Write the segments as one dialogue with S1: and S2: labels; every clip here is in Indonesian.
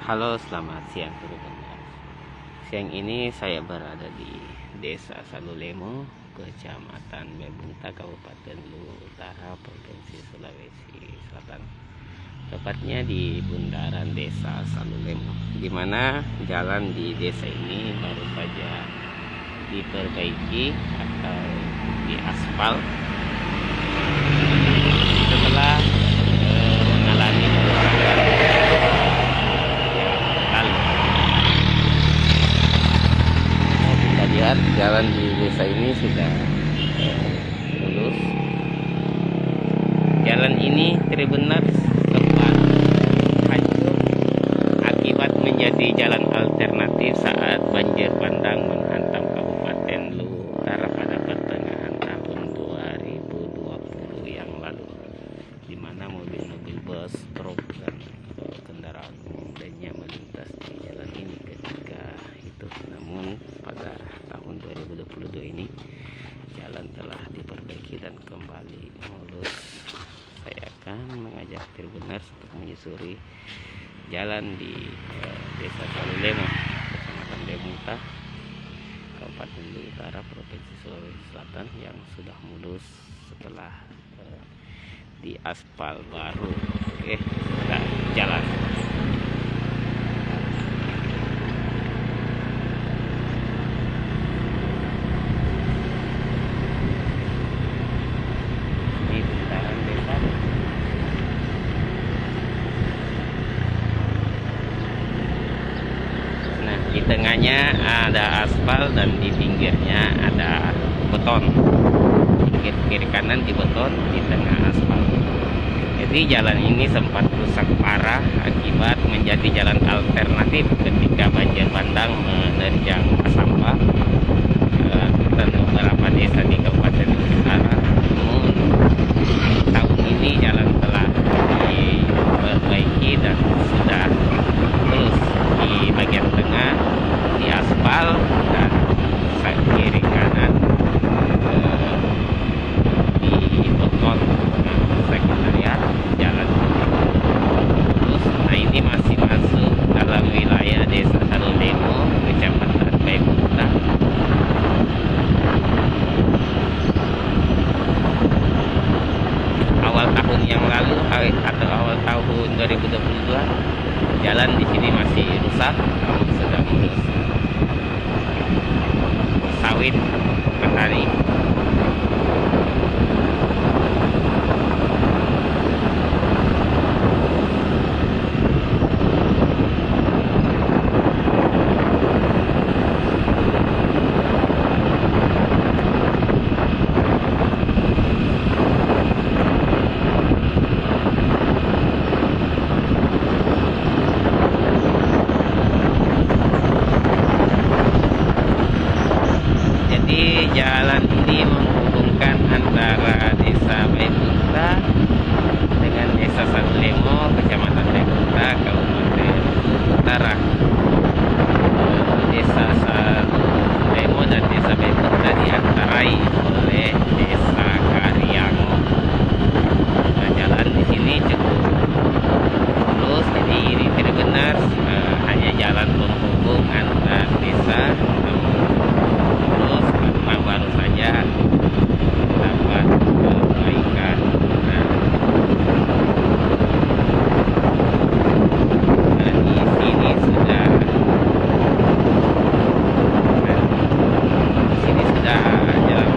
S1: Halo, selamat siang teman-teman. Siang ini saya berada di Desa Salulemo, Kecamatan Bebunta, Kabupaten Luwu Utara, Provinsi Sulawesi Selatan. Tepatnya di bundaran Desa Salulemo, di mana jalan di desa ini baru saja diperbaiki atau diaspal setelah mengalami kerusakan lalu. Kita lihat jalan di desa ini sudah mulus. Jalan ini benar sempat hancur akibat menjadi jalan alternatif saat banjir bandang menghantam Kabupaten Luwu Utara pada pertengahan tahun 2020 yang lalu, di mana mobil-mobil bus, truk, dan kendaraan umum lainnya melintas di jalan ini ketika itu. Namun pada tahun 2022 ini jalan telah diperbaiki dan kembali mulus. Saya akan mengajak Tribuners untuk menyusuri jalan di Desa Salulemo, Kecamatan Bebunta, Kabupaten Luwu Utara, Provinsi Sulawesi Selatan, yang sudah mulus setelah diaspal baru. Oke, kita jalan. Ini bundaran desa. Nah, di tengahnya ada aspal dan di pinggirnya ada beton. Kiri kanan di beton, di tengah aspal. Jadi jalan ini sempat rusak parah akibat menjadi jalan alternatif ketika banjir bandang menerjang sampah dan beberapa desa di Kabupaten Utara. Namun tahun ini jalan telah diperbaiki dan sudah terus di bagian tengah di aspal dan kiri kanan di beton. Sekretariat jalan terus. Nah, ini masih masuk dalam wilayah Desa Salulemo, Kecamatan Bebunta. Awal tahun yang lalu atau awal tahun 2022 jalan di sini masih rusak, namun sudah mulus. Sawit petani. Jalan ini menghubungkan antara Desa Bebunta dengan Desa Salulemo, Kecamatan Bebunta, Kabupaten Utara. Desa Salulemo dan Desa Bebunta diantarai oleh Desa Karyango. Nah, jalan di sini cukup mulus, jadi ini benar hanya jalan penghubung antar desa. Baru saja dapat perbaikan. Nah, di sini sudah jalan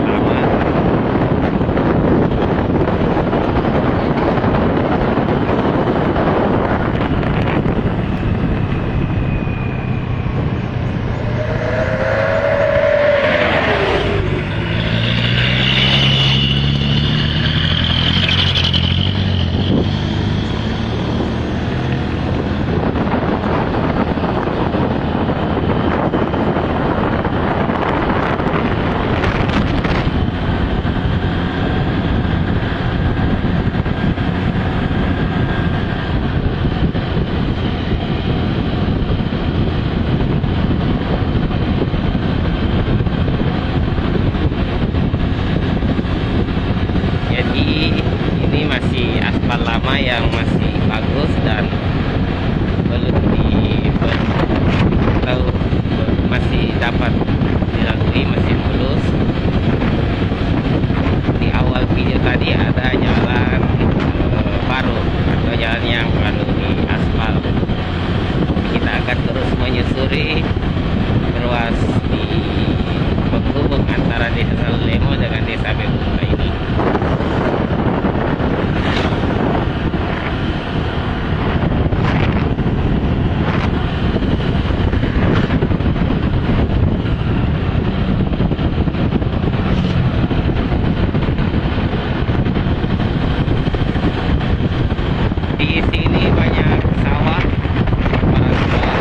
S1: lama. yang masih bagus dan belum di dilalui masih mulus. Di awal video tadi ada jalan baru atau jalan yang baru di aspal. Kita akan terus menyusuri ruas di penghubung antara desa Lemo dengan desa Bebunta ini. Di sini banyak sawah, para sawah.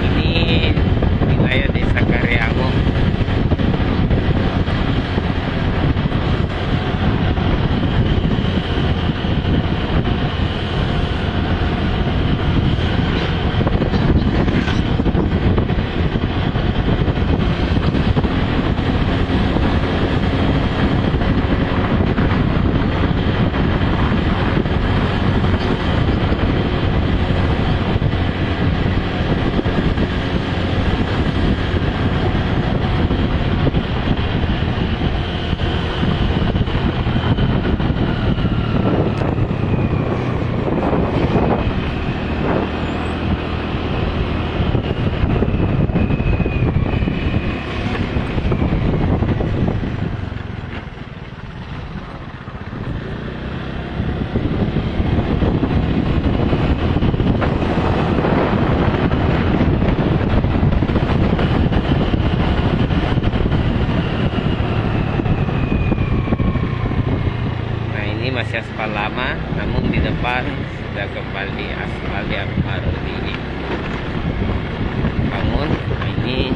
S1: Ini wilayah desa Karyango. Nah, ini masih aspal lama, namun di depan sudah kembali aspal yang baru dibangun. Nah, ini